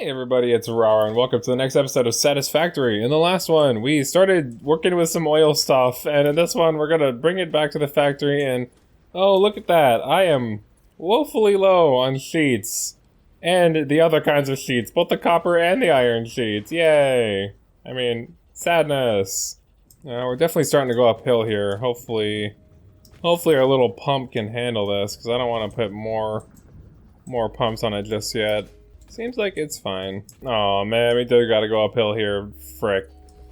Hey everybody, it's Rara, and welcome to the next episode of Satisfactory. In the last one, we started working with some oil stuff, and in this one, we're gonna bring it back to the factory, and oh, look at that. I am woefully low on sheets. And the other kinds of sheets, both the copper and the iron sheets. Yay! I mean, sadness. We're definitely starting to go uphill here. Hopefully our little pump can handle this, because I don't want to put more pumps on it just yet. Seems like it's fine. Oh man, we do gotta go uphill here. Frick,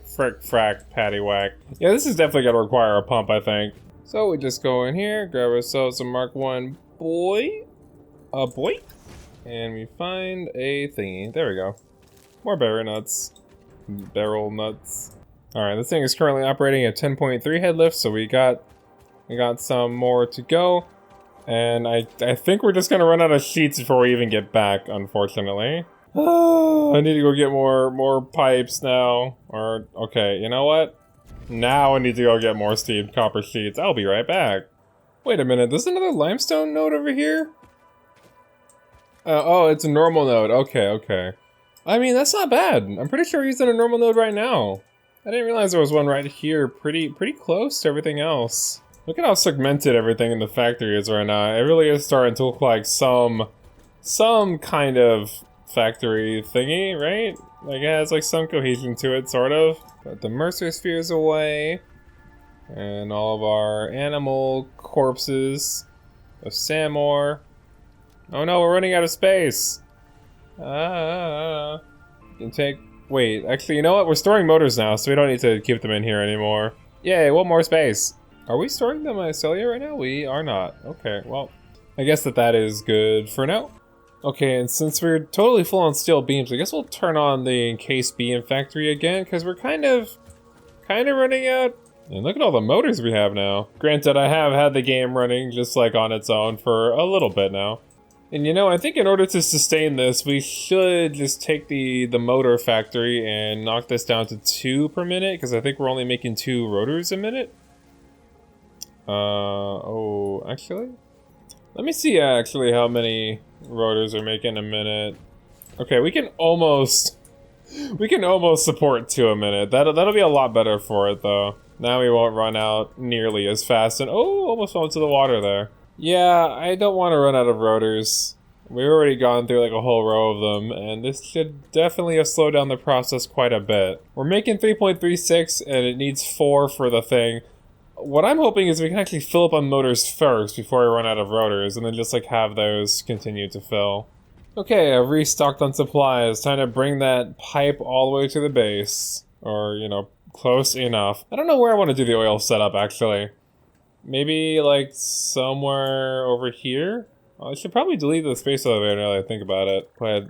frack, paddywhack. Yeah, this is definitely gonna require a pump, I think. So we just go in here, grab ourselves a Mark 1 boy. And we find a thingy. There we go. More barrel nuts. Alright, this thing is currently operating at 10.3 head lift, so we got some more to go. And I think we're just gonna run out of sheets before we even get back, unfortunately. I need to go get more pipes now. Or, okay, you know what? Now I need to go get more steamed copper sheets. I'll be right back. Wait a minute, there's another limestone node over here? Oh, it's a normal node. Okay. I mean, that's not bad. I'm pretty sure we're using a normal node right now. I didn't realize there was one right here, pretty close to everything else. Look at how segmented everything in the factory is right now. It really is starting to look like some kind of factory thingy, right? Like it has like some cohesion to it, sort of. Got the Mercer spheres away. And all of our animal corpses of Samor. Oh no, we're running out of space. Wait, actually, you know what? We're storing motors now, so we don't need to keep them in here anymore. Yay, one more space. Are we storing them at Celia right now? We are not. Okay, well, I guess that is good for now. Okay, and since we're totally full on steel beams, I guess we'll turn on the encased beam factory again, because we're kind of running out. And look at all the motors we have now. Granted, I have had the game running just like on its own for a little bit now. And you know, I think in order to sustain this, we should just take the motor factory and knock this down to 2 per minute, because I think we're only making 2 rotors a minute. Actually? Let me see actually how many rotors are making a minute. Okay, we can almost support 2 a minute. That'll be a lot better for it though. Now we won't run out nearly as fast, and almost fell into the water there. Yeah, I don't want to run out of rotors. We've already gone through like a whole row of them, and this should definitely have slowed down the process quite a bit. We're making 3.36, and it needs 4 for the thing. What I'm hoping is we can actually fill up on motors first before we run out of rotors, and then just like have those continue to fill. Okay, I've restocked on supplies. Time to bring that pipe all the way to the base. Or, you know, close enough. I don't know where I want to do the oil setup, actually. Maybe, like, somewhere over here? I should probably delete the space elevator now that I think about it. But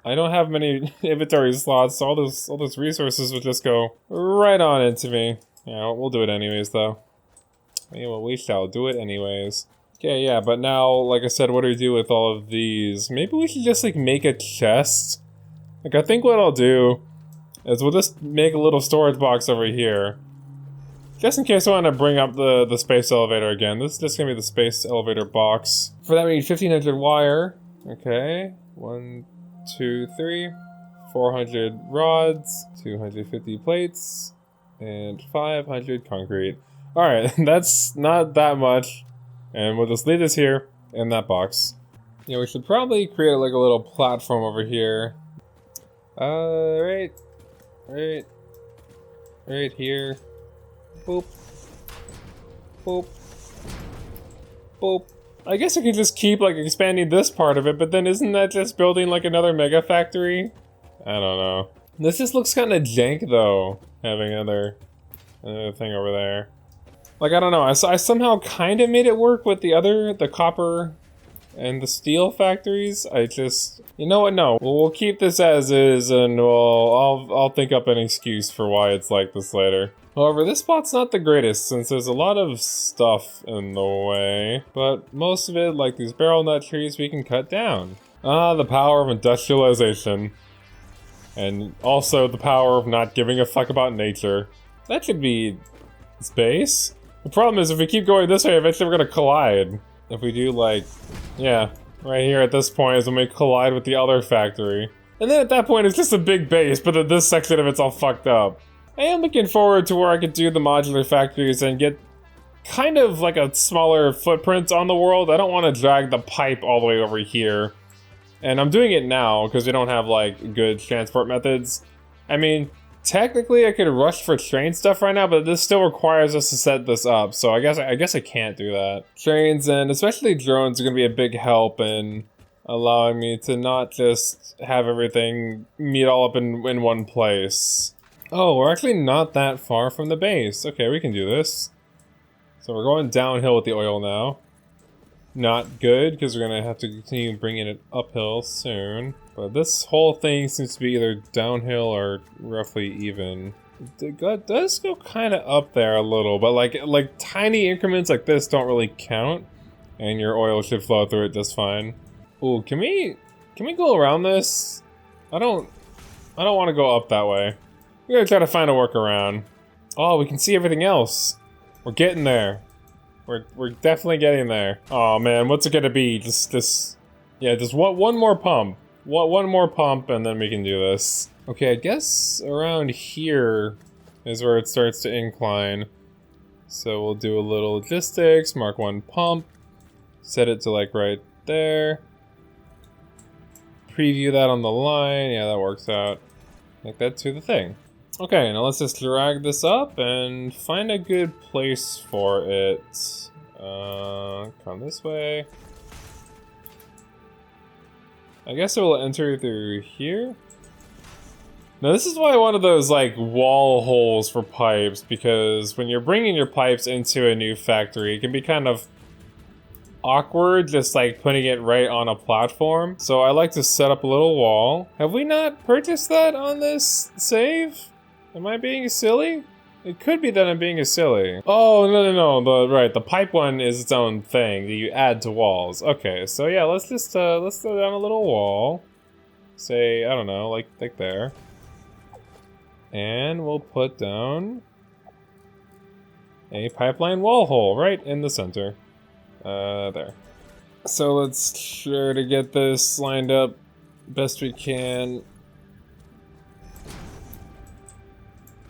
I don't have many inventory slots, so all those resources will just go right on into me. Yeah, we'll do it anyways, though. Yeah, well, we shall do it anyways. Okay, yeah, but now, like I said, what do we do with all of these? Maybe we should just, like, make a chest? Like, I think what I'll do is we'll just make a little storage box over here. Just in case I want to bring up the space elevator again. This is just going to be the space elevator box. For that we need 1500 wire. Okay. 1, 2, 3. 400 rods. 250 plates. And 500 concrete. Alright, that's not that much. And we'll just leave this here in that box. Yeah, we should probably create like a little platform over here. Right here. Boop. Boop. Boop. I guess I could just keep like expanding this part of it, but then isn't that just building like another mega factory? I don't know. This just looks kind of jank though, having another thing over there. Like, I don't know, I somehow kind of made it work with the copper and the steel factories. You know what, no. We'll keep this as is, and I'll think up an excuse for why it's like this later. However, this spot's not the greatest, since there's a lot of stuff in the way. But most of it, like these barrel nut trees, we can cut down. Ah, the power of industrialization. And also the power of not giving a fuck about nature. That should be space. The problem is if we keep going this way, eventually we're gonna collide. If we do like, yeah, right here at this point is when we collide with the other factory. And then at that point, it's just a big base, but then this section of it's all fucked up. I am looking forward to where I could do the modular factories and get kind of like a smaller footprint on the world. I don't want to drag the pipe all the way over here. And I'm doing it now because we don't have like good transport methods. I mean, technically I could rush for train stuff right now, but this still requires us to set this up. So I guess I can't do that. Trains and especially drones are going to be a big help in allowing me to not just have everything meet all up in one place. Oh, we're actually not that far from the base. Okay, we can do this. So we're going downhill with the oil now. Not good, because we're going to have to continue bringing it uphill soon. But this whole thing seems to be either downhill or roughly even. It does go kind of up there a little, but like tiny increments like this don't really count. And your oil should flow through it just fine. Ooh, can we go around this? I don't want to go up that way. We're gonna try to find a workaround. Oh, we can see everything else. We're getting there. We're definitely getting there. Oh man, what's it gonna be? Just one more pump. One more pump, and then we can do this. Okay, I guess around here is where it starts to incline. So we'll do a little logistics. Mark one pump. Set it to like right there. Preview that on the line. Yeah, that works out. Make that to the thing. Okay, now let's just drag this up and find a good place for it. Come this way. I guess it will enter through here. Now this is why I wanted those like wall holes for pipes, because when you're bringing your pipes into a new factory, it can be kind of awkward just like putting it right on a platform. So I like to set up a little wall. Have we not purchased that on this save? Am I being silly? It could be that I'm being silly. Oh, no. The pipe one is its own thing that you add to walls. Okay, so yeah, let's throw down a little wall. Say, I don't know, like there. And we'll put down a pipeline wall hole right in the center. There. So let's try to get this lined up best we can.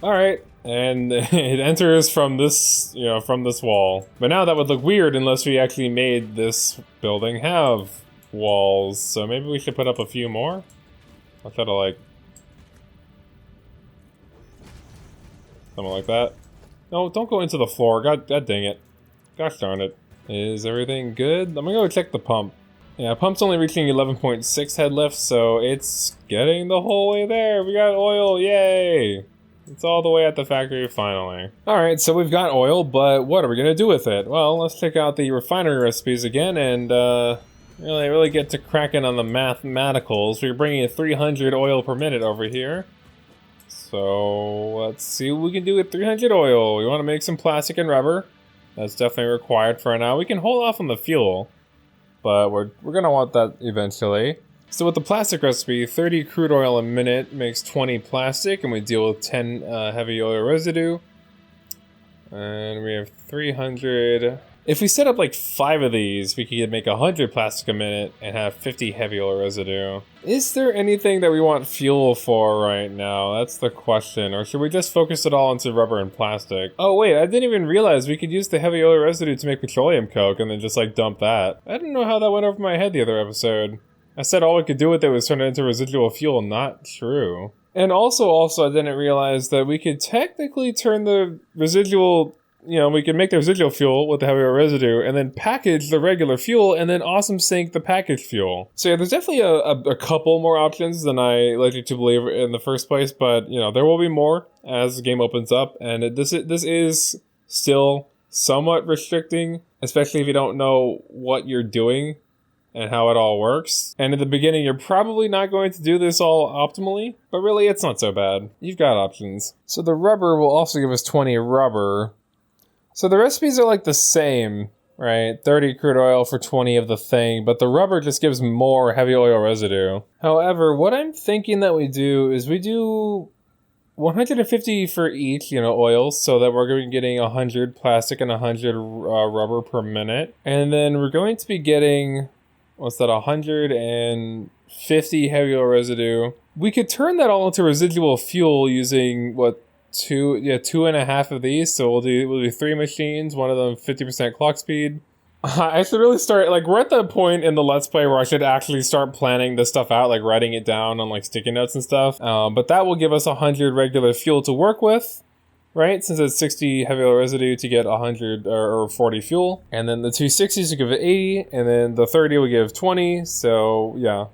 Alright, and it enters from this, from this wall. But now that would look weird unless we actually made this building have walls. So maybe we should put up a few more? I'll try to like... something like that. No, don't go into the floor. God dang it. Gosh darn it. Is everything good? I'm gonna go check the pump. Yeah, pump's only reaching 11.6 head lift, so it's getting the whole way there. We got oil, yay! It's all the way at the factory finally. Alright, so we've got oil, but what are we gonna do with it? Well, let's check out the refinery recipes again and really get to cracking on the mathematicals. We're bringing in 300 oil per minute over here. So let's see what we can do with 300 oil. We want to make some plastic and rubber. That's definitely required for now. We can hold off on the fuel, but we're gonna want that eventually. So with the plastic recipe, 30 crude oil a minute makes 20 plastic, and we deal with 10 heavy oil residue. And we have 300. If we set up like 5 of these, we could make 100 plastic a minute and have 50 heavy oil residue. Is there anything that we want fuel for right now? That's the question. Or should we just focus it all into rubber and plastic? Oh wait, I didn't even realize we could use the heavy oil residue to make petroleum coke and then just like dump that. I didn't know how that went over my head the other episode. I said all we could do with it was turn it into residual fuel. Not true. And also I didn't realize that we could technically turn the residual, we could make the residual fuel with the heavy oil residue and then package the regular fuel and then awesome sync the packaged fuel. So yeah, there's definitely a couple more options than I led you to believe in the first place, but there will be more as the game opens up, and this is still somewhat restricting, especially if you don't know what you're doing and how it all works. And in the beginning, you're probably not going to do this all optimally, but really it's not so bad. You've got options. So the rubber will also give us 20 rubber. So the recipes are like the same, right? 30 crude oil for 20 of the thing, but the rubber just gives more heavy oil residue. However, what I'm thinking that we do is we do 150 for each, oils, so that we're going to be getting 100 plastic and 100 rubber per minute. And then we're going to be getting, 150 heavy oil residue We could turn that all into residual fuel using what, two and a half of these. So we'll do 3 machines, one of them 50% clock speed. I should really start, like, we're at the point in the Let's Play where I should actually start planning this stuff out, like writing it down on like sticky notes and stuff. But that will give us 100 regular fuel to work with, right? Since it's 60 heavy oil residue to get 100 or 40 fuel. And then the 260s will give it 80, and then the 30 will give 20, so yeah.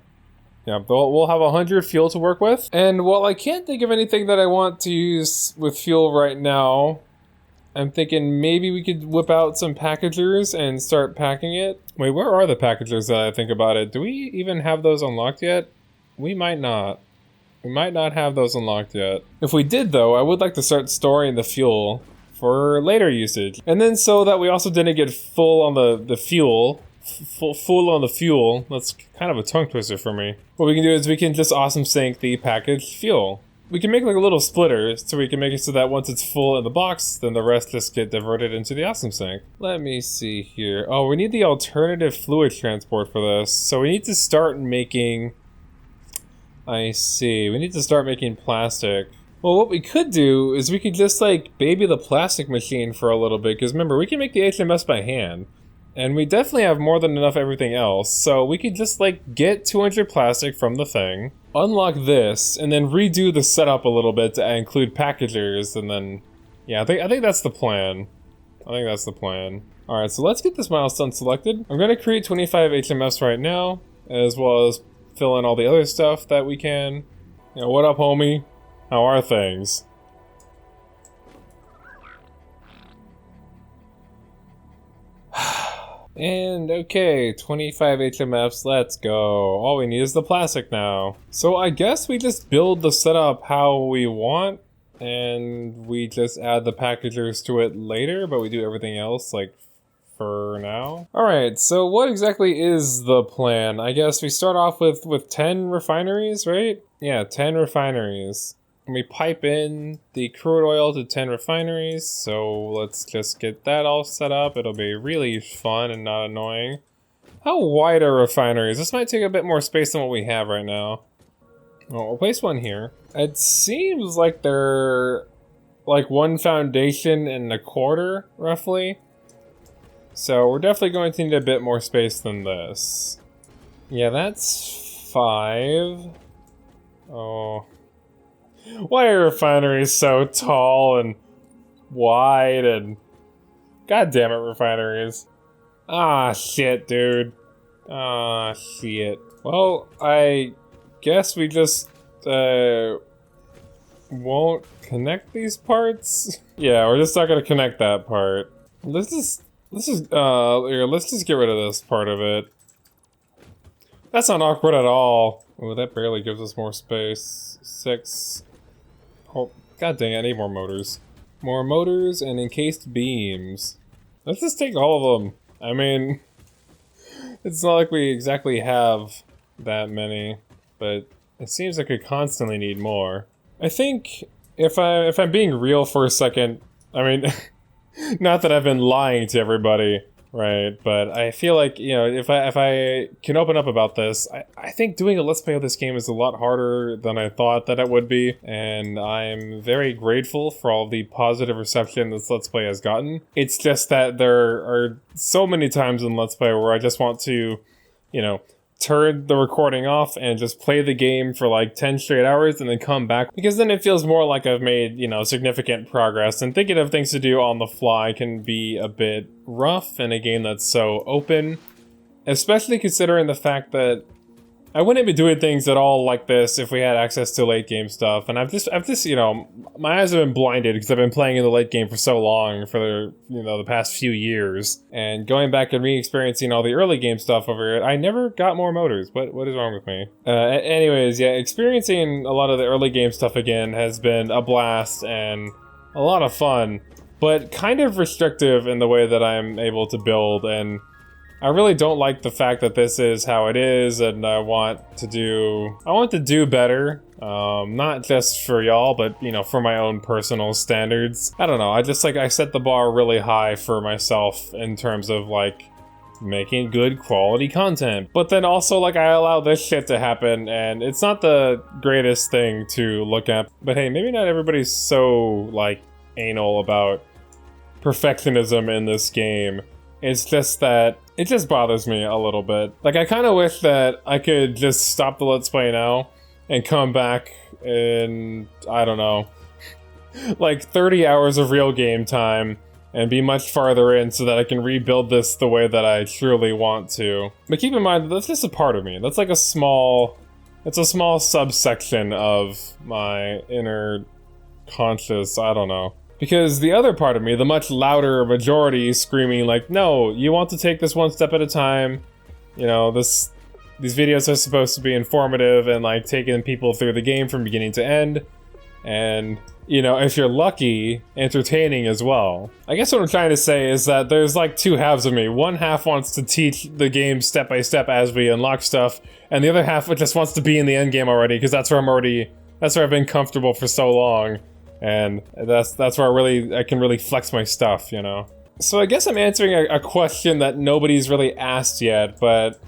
Yeah, we'll have 100 fuel to work with. And while I can't think of anything that I want to use with fuel right now, I'm thinking maybe we could whip out some packagers and start packing it. Wait, where are the packagers that I think about it? Do we even have those unlocked yet? We might not. We might not have those unlocked yet. If we did though, I would like to start storing the fuel for later usage. And then so that we also didn't get full on the fuel, full on the fuel. That's kind of a tongue twister for me. What we can do is we can just awesome sync the packaged fuel. We can make like a little splitter, so we can make it so that once it's full in the box, then the rest just get diverted into the awesome sync. Let me see here. Oh, we need the alternative fluid transport for this. So we need to start making... I see. We need to start making plastic. Well, what we could do is we could just like baby the plastic machine for a little bit, because remember, we can make the HMS by hand. And we definitely have more than enough everything else, so we could just like get 200 plastic from the thing, unlock this, and then redo the setup a little bit to include packagers, and then, yeah, I think that's the plan. I think that's the plan. Alright, so let's get this milestone selected. I'm gonna create 25 HMS right now, as well as fill in all the other stuff that we can. You know, what up, homie? How are things? And okay, 25 HMFs, let's go. All we need is the plastic now. So I guess we just build the setup how we want, and we just add the packagers to it later, but we do everything else like for now. Alright, so what exactly is the plan? I guess we start off with 10 refineries, right? Yeah, 10 refineries. And we pipe in the crude oil to 10 refineries, so let's just get that all set up. It'll be really fun and not annoying. How wide are refineries? This might take a bit more space than what we have right now. Well, we'll place one here. It seems like they're like 1 foundation and a quarter, roughly. So we're definitely going to need a bit more space than this. Yeah, that's 5. Oh... Why are refineries so tall and wide and... God damn it, refineries. Ah, shit, dude. Ah, shit. Well, I guess we just, won't connect these parts? Yeah, we're just not gonna connect that part. Let's just get rid of this part of it. That's not awkward at all. Oh, that barely gives us more space. 6... Oh, god dang it, I need more motors. More motors and encased beams. Let's just take all of them. I mean, it's not like we exactly have that many, but it seems like we constantly need more. I think if I'm being real for a second, I mean, not that I've been lying to everybody, right? But I feel like, you know, if I can open up about this, I think doing a Let's Play of this game is a lot harder than I thought that it would be, and I'm very grateful for all the positive reception this Let's Play has gotten. It's just that there are so many times in Let's Play where I just want to, you know, turn the recording off and just play the game for like 10 straight hours and then come back, because then it feels more like I've made, you know, significant progress, and thinking of things to do on the fly can be a bit rough in a game that's so open, especially considering the fact that I wouldn't be doing things at all like this if we had access to late game stuff, and I've just, you know, my eyes have been blinded because I've been playing in the late game for so long, for, you know, the past few years, and going back and re-experiencing all the early game stuff over it, I never got more motors. What is wrong with me? Anyways, yeah, experiencing a lot of the early game stuff again has been a blast and a lot of fun, but kind of restrictive in the way that I'm able to build, and I really don't like the fact that this is how it is, and I want to do better, not just for y'all, but, you know, for my own personal standards. I don't know, I set the bar really high for myself in terms of, like, making good quality content. But then also, like, I allow this shit to happen, and it's not the greatest thing to look at. But hey, maybe not everybody's so, like, anal about perfectionism in this game. It's just that it just bothers me a little bit. Like, I kind of wish that I could just stop the Let's Play now and come back in, I don't know, like 30 hours of real game time and be much farther in so that I can rebuild this the way that I truly want to. But keep in mind, that's just a part of me. That's like it's a small subsection of my inner conscious, I don't know. Because the other part of me, the much louder majority screaming like, no, you want to take this one step at a time. You know, these videos are supposed to be informative and like taking people through the game from beginning to end. And, you know, if you're lucky, entertaining as well. I guess what I'm trying to say is that there's like two halves of me. One half wants to teach the game step by step as we unlock stuff. And the other half just wants to be in the end game already, because that's where I've been comfortable for so long. And that's where I can really flex my stuff, you know? So I guess I'm answering a question that nobody's really asked yet, but,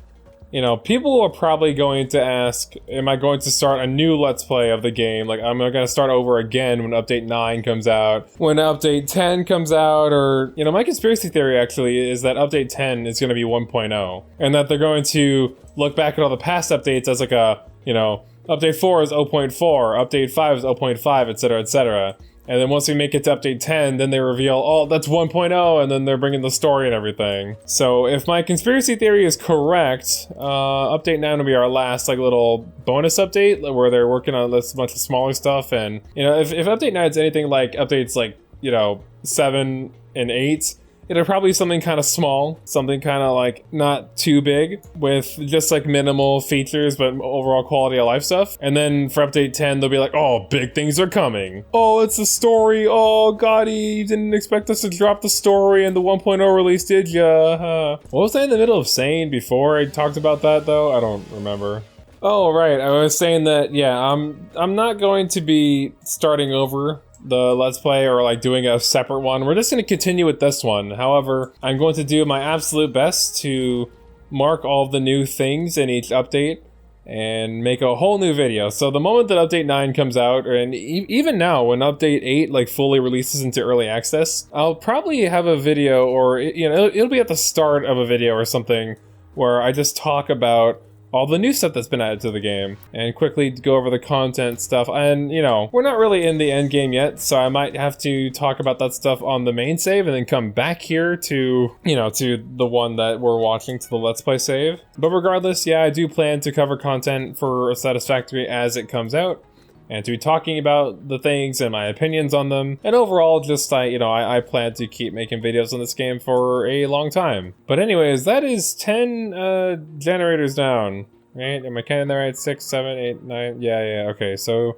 you know, people are probably going to ask, am I going to start a new Let's Play of the game? Like, am I going to start over again when Update 9 comes out? When Update 10 comes out? Or, you know, my conspiracy theory actually is that Update 10 is going to be 1.0. And that they're going to look back at all the past updates as like a, you know, Update 4 is 0.4, Update 5 is 0.5, etc, etc. And then once we make it to Update 10, then they reveal, oh, that's 1.0, and then they're bringing the story and everything. So if my conspiracy theory is correct, Update 9 will be our last, like, little bonus update, where they're working on this bunch of smaller stuff. And, you know, if Update 9 is anything like Updates, like, you know, 7 and 8, it'll probably be something kind of small, something kind of like not too big, with just like minimal features but overall quality of life stuff. And then for Update 10, they'll be like, oh, big things are coming. Oh, it's the story. Oh, Gotti, you didn't expect us to drop the story in the 1.0 release, did ya? What was I in the middle of saying before I talked about that, though? I don't remember. Oh, right, I was saying that, yeah, I'm not going to be starting over the Let's Play or like doing a separate one. We're just going to continue with this one. However, I'm going to do my absolute best to mark all the new things in each update and make a whole new video. So the moment that Update 9 comes out, and even now when Update 8 like fully releases into early access, I'll probably have a video, or you know, it'll be at the start of a video or something where I just talk about all the new stuff that's been added to the game, and quickly go over the content stuff. And, you know, we're not really in the end game yet, so I might have to talk about that stuff on the main save and then come back here to, you know, to the one that we're watching, to the Let's Play save. But regardless, yeah, I do plan to cover content for Satisfactory as it comes out, and to be talking about the things and my opinions on them. And overall, just, I plan to keep making videos on this game for a long time. But anyways, that is 10 generators down, right? Am I counting that right? 6, 7, 8, 9, yeah, okay, so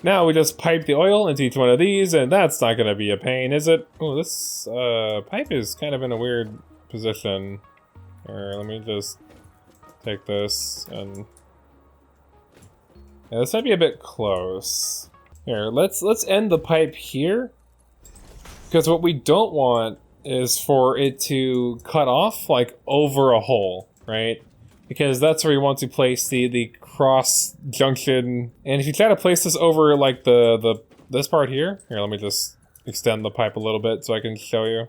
now we just pipe the oil into each one of these, and that's not gonna be a pain, is it? Oh, this pipe is kind of in a weird position. Here, let me just take this and... yeah, this might be a bit close. Here, let's end the pipe here, because what we don't want is for it to cut off like over a hole, right? Because that's where you want to place the cross junction. And if you try to place this over like this part here, let me just extend the pipe a little bit so I can show you.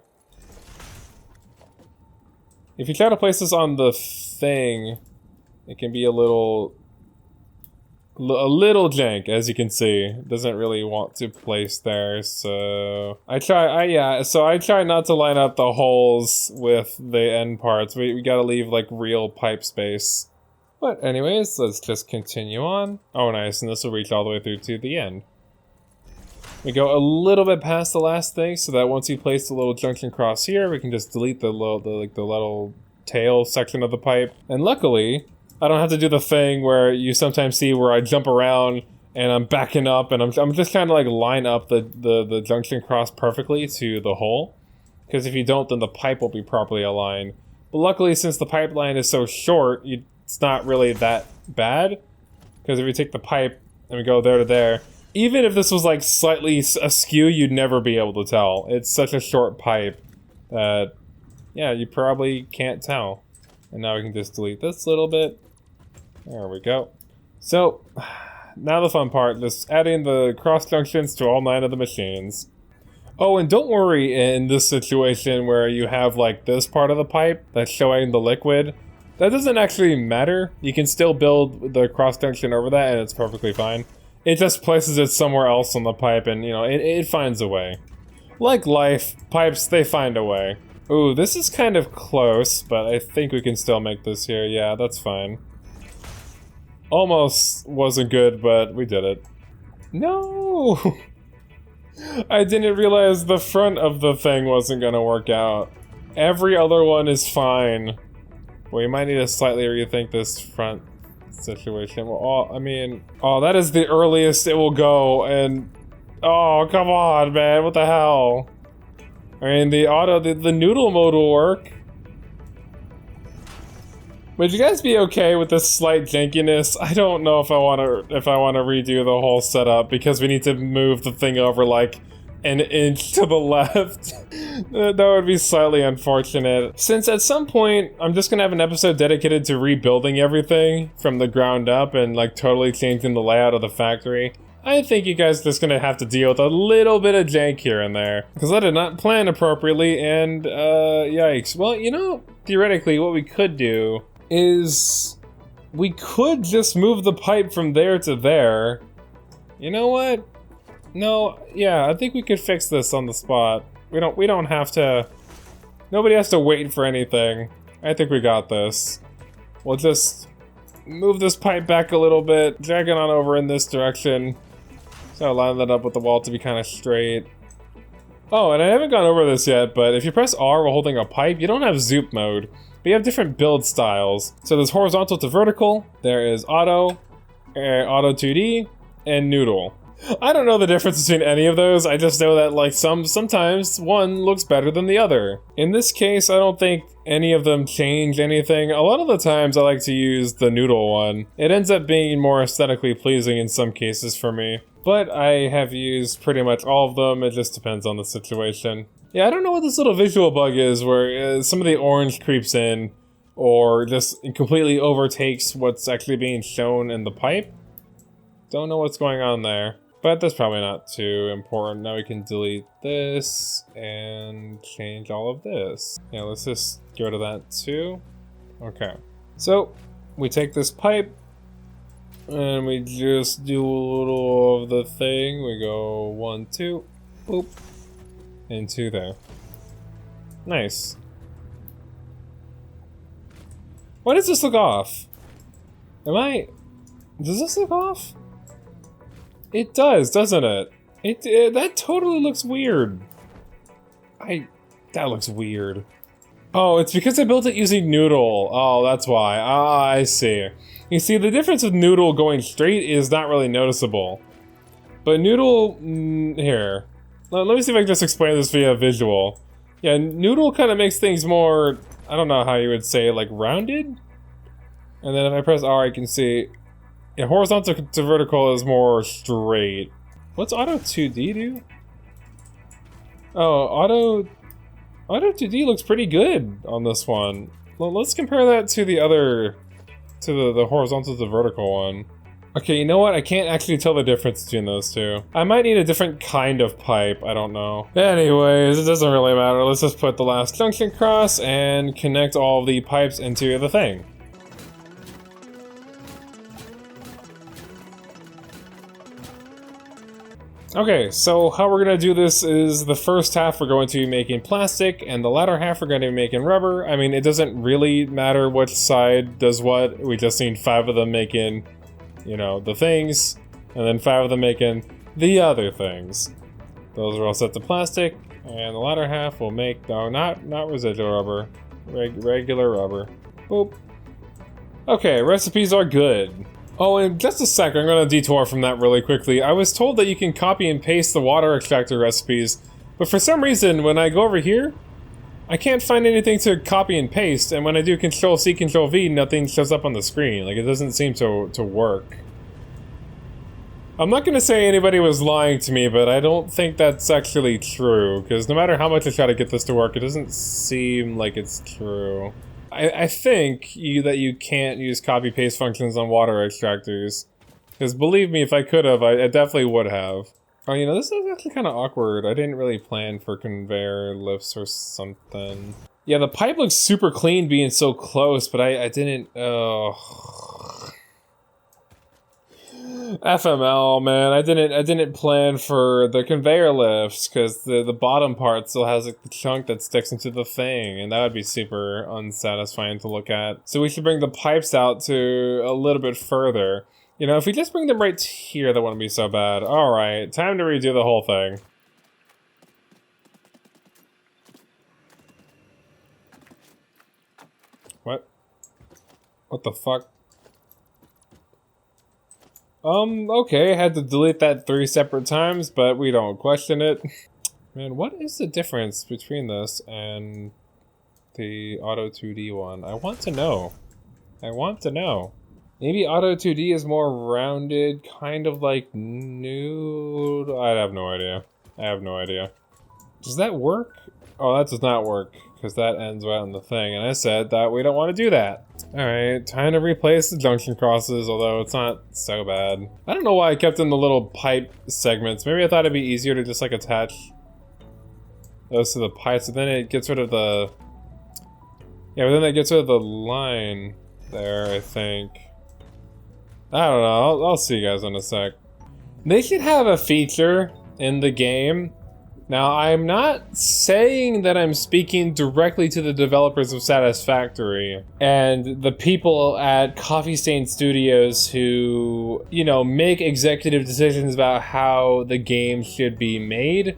If you try to place this on the thing, it can be a little jank, as you can see. It doesn't really want to place there, so I try not to line up the holes with the end parts. We gotta leave like real pipe space. But anyways, let's just continue on. Oh nice, and this will reach all the way through to the end. We go a little bit past the last thing, so that once you place the little junction cross here, we can just delete the little tail section of the pipe. And luckily, I don't have to do the thing where you sometimes see where I jump around and I'm backing up, and I'm just trying to like line up the junction cross perfectly to the hole. Because if you don't, then the pipe won't be properly aligned. But luckily, since the pipeline is so short, it's not really that bad. Because if you take the pipe and we go there to there, even if this was like slightly askew, you'd never be able to tell. It's such a short pipe that, Yeah, you probably can't tell. And now we can just delete this little bit. There we go. So, now the fun part, just adding the cross junctions to all 9 of the machines. Oh, and don't worry in this situation where you have like this part of the pipe that's showing the liquid. That doesn't actually matter. You can still build the cross junction over that and it's perfectly fine. It just places it somewhere else on the pipe and, you know, it finds a way. Like life, pipes, they find a way. Ooh, this is kind of close, but I think we can still make this here. Yeah, that's fine. Almost wasn't good, but we did it. No! I didn't realize the front of the thing wasn't gonna work out. Every other one is fine. We might need to slightly rethink this front situation. Well, that is the earliest it will go, and oh, come on, man, what the hell? I mean, the noodle mode will work. Would you guys be okay with this slight jankiness? I don't know if I want to redo the whole setup because we need to move the thing over like an inch to the left. That would be slightly unfortunate. Since at some point, I'm just gonna have an episode dedicated to rebuilding everything from the ground up and like totally changing the layout of the factory. I think you guys are just gonna have to deal with a little bit of jank here and there. Because I did not plan appropriately and, yikes. Well, you know, theoretically what we could do is we could just move the pipe from there to there. You know what? No, yeah, I think we could fix this on the spot. We don't have to, nobody has to wait for anything. I think we got this. We'll just move this pipe back a little bit, drag it on over in this direction. So line that up with the wall to be kind of straight. Oh, and I haven't gone over this yet, but if you press R while holding a pipe, you don't have zoop mode. But you have different build styles. So there's horizontal to vertical, there is auto 2D, and noodle. I don't know the difference between any of those, I just know that like sometimes one looks better than the other. In this case, I don't think any of them change anything. A lot of the times I like to use the noodle one. It ends up being more aesthetically pleasing in some cases for me. But I have used pretty much all of them, it just depends on the situation. Yeah, I don't know what this little visual bug is where some of the orange creeps in or just completely overtakes what's actually being shown in the pipe. Don't know what's going on there. But that's probably not too important. Now we can delete this and change all of this. Yeah, let's just go to that too. Okay. So, we take this pipe and we just do a little of the thing. We go 1, 2, boop, and 2 there. Nice. Why does this look off? Does this look off? It does, doesn't it? That totally looks weird. That looks weird. Oh, it's because I built it using noodle. Oh, that's why. Ah, I see. You see, the difference with noodle going straight is not really noticeable. But noodle, here. Let me see if I can just explain this via visual. Yeah, noodle kind of makes things more, I don't know how you would say, like rounded? And then if I press R, I can see, yeah, horizontal to vertical is more straight. What's auto 2D do? Oh, auto 2D looks pretty good on this one. Well, let's compare that to the other, to the horizontal to vertical one. Okay, you know what? I can't actually tell the difference between those two. I might need a different kind of pipe, I don't know. Anyways, it doesn't really matter. Let's just put the last junction across and connect all the pipes into the thing. Okay, so how we're gonna do this is the first half we're going to be making plastic, and the latter half we're going to be making rubber. I mean, it doesn't really matter which side does what. We just need 5 of them making, you know, the things, and then 5 of them making the other things. Those are all set to plastic, and the latter half will make, no, not residual rubber, regular rubber. Boop. Okay, recipes are good. Oh, and just a sec, I'm gonna detour from that really quickly. I was told that you can copy and paste the water extractor recipes, but for some reason, when I go over here, I can't find anything to copy and paste, and when I do Control-C, Control-V, nothing shows up on the screen. Like, it doesn't seem to work. I'm not gonna say anybody was lying to me, but I don't think that's actually true, because no matter how much I try to get this to work, it doesn't seem like it's true. I think that you can't use copy-paste functions on water extractors. Because believe me, if I could have, I definitely would have. Oh, you know, this is actually kind of awkward. I didn't really plan for conveyor lifts or something. Yeah, the pipe looks super clean being so close, but I didn't... FML, man, I didn't plan for the conveyor lifts because the bottom part still has like the chunk that sticks into the thing, and that would be super unsatisfying to look at. So we should bring the pipes out to a little bit further. You know, if we just bring them right here, that wouldn't be so bad. All right, time to redo the whole thing. What? What the fuck? Okay, I had to delete that 3 separate times, but we don't question it. Man, what is the difference between this and the Auto 2D one? I want to know. I want to know. Maybe Auto 2D is more rounded, kind of like nude? I have no idea. I have no idea. Does that work? Oh, that does not work, because that ends right on the thing, and I said that we don't want to do that. Alright, time to replace the junction crosses, although it's not so bad. I don't know why I kept in the little pipe segments. Maybe I thought it'd be easier to just like attach those to the pipes, and then it gets rid of the... Yeah, but then it gets rid of the line there, I think. I don't know, I'll see you guys in a sec. They should have a feature in the game. Now, I'm not saying that I'm speaking directly to the developers of Satisfactory and the people at Coffee Stain Studios who, you know, make executive decisions about how the game should be made,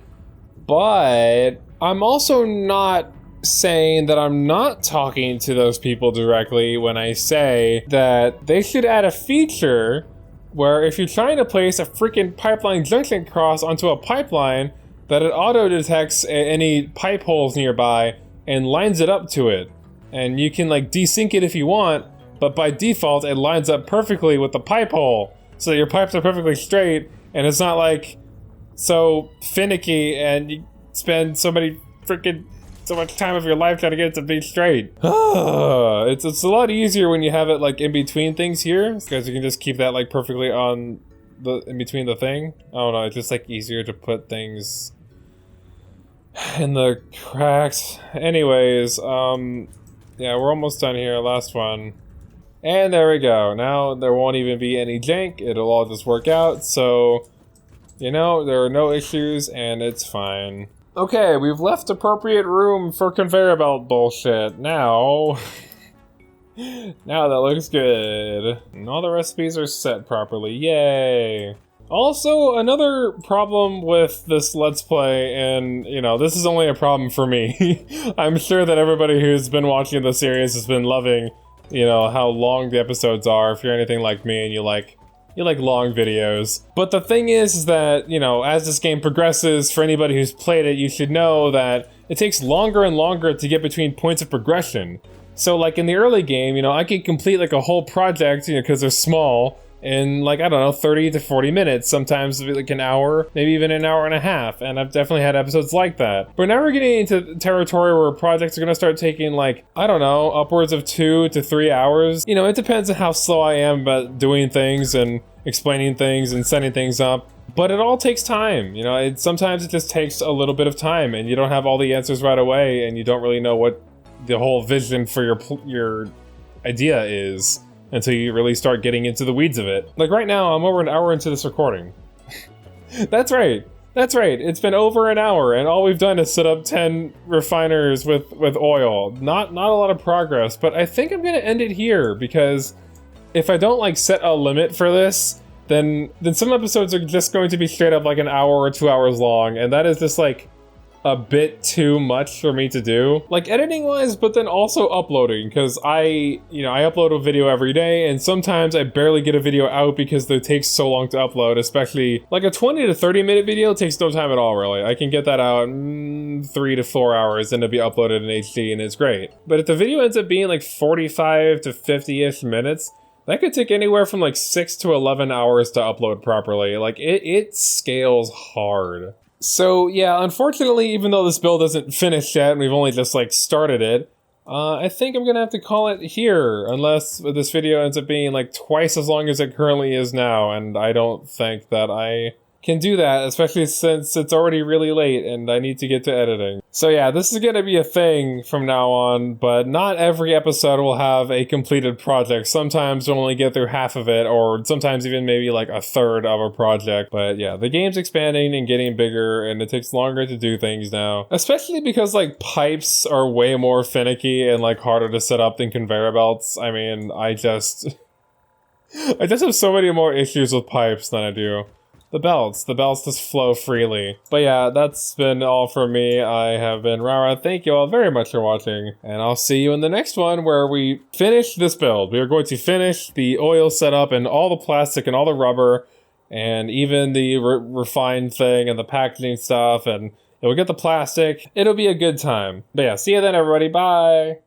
but I'm also not saying that I'm not talking to those people directly when I say that they should add a feature where if you're trying to place a freaking pipeline junction cross onto a pipeline, that it auto-detects any pipe holes nearby and lines it up to it. And you can like desync it if you want, but by default it lines up perfectly with the pipe hole. So your pipes are perfectly straight, and it's not like so finicky and you spend so much time of your life trying to get it to be straight. It's a lot easier when you have it like in between things here, because you can just keep that like perfectly on the in between the thing. I don't know, it's just like easier to put things in the cracks. Anyways, yeah, we're almost done here. Last one. And there we go. Now there won't even be any jank. It'll all just work out. So, you know, there are no issues and it's fine. Okay, we've left appropriate room for conveyor belt bullshit. Now, now that looks good. And all the recipes are set properly. Yay. Also, another problem with this Let's Play, and, you know, this is only a problem for me. I'm sure that everybody who's been watching the series has been loving, you know, how long the episodes are, if you're anything like me and you like long videos. But the thing is that, you know, as this game progresses, for anybody who's played it, you should know that it takes longer and longer to get between points of progression. So, like, in the early game, you know, I could complete, like, a whole project, you know, because they're small, in, like, I don't know, 30 to 40 minutes, sometimes like an hour, maybe even an hour and a half, and I've definitely had episodes like that. But now we're getting into territory where projects are gonna start taking, like, I don't know, upwards of 2 to 3 hours. You know, it depends on how slow I am about doing things and explaining things and setting things up. But it all takes time, you know, sometimes it just takes a little bit of time, and you don't have all the answers right away, and you don't really know what the whole vision for your idea is until you really start getting into the weeds of it. Like right now, I'm over an hour into this recording. That's right. That's right. It's been over an hour, and all we've done is set up 10 refiners with oil. Not a lot of progress, but I think I'm gonna end it here, because if I don't like set a limit for this, then some episodes are just going to be straight up like an hour or 2 hours long, and that is just like a bit too much for me to do, like editing wise, but then also uploading, because I upload a video every day, and sometimes I barely get a video out because it takes so long to upload, especially like a 20 to 30 minute video takes no time at all, really. I can get that out in 3 to 4 hours and it'll be uploaded in HD and it's great. But if the video ends up being like 45 to 50-ish minutes, That could take anywhere from like 6 to 11 hours to upload properly. Like, it scales hard. So yeah, unfortunately, even though this build isn't finished yet, and we've only just like started it, I think I'm gonna have to call it here, unless this video ends up being like twice as long as it currently is now, and I don't think that I can do that, especially since it's already really late and I need to get to editing. So yeah, this is gonna be a thing from now on, but not every episode will have a completed project. Sometimes we'll only get through half of it, or sometimes even maybe like a third of a project. But yeah, the game's expanding and getting bigger, and it takes longer to do things now. Especially because like pipes are way more finicky and like harder to set up than conveyor belts. I mean, I just have so many more issues with pipes than I do the belts just flow freely. But yeah, that's been all from me. I have been Rara. Thank you all very much for watching, and I'll see you in the next one where we finish this build. We are going to finish the oil setup and all the plastic and all the rubber and even the refined thing and the packaging stuff, and we'll get the plastic. It'll be a good time. But yeah, see you then, everybody. Bye!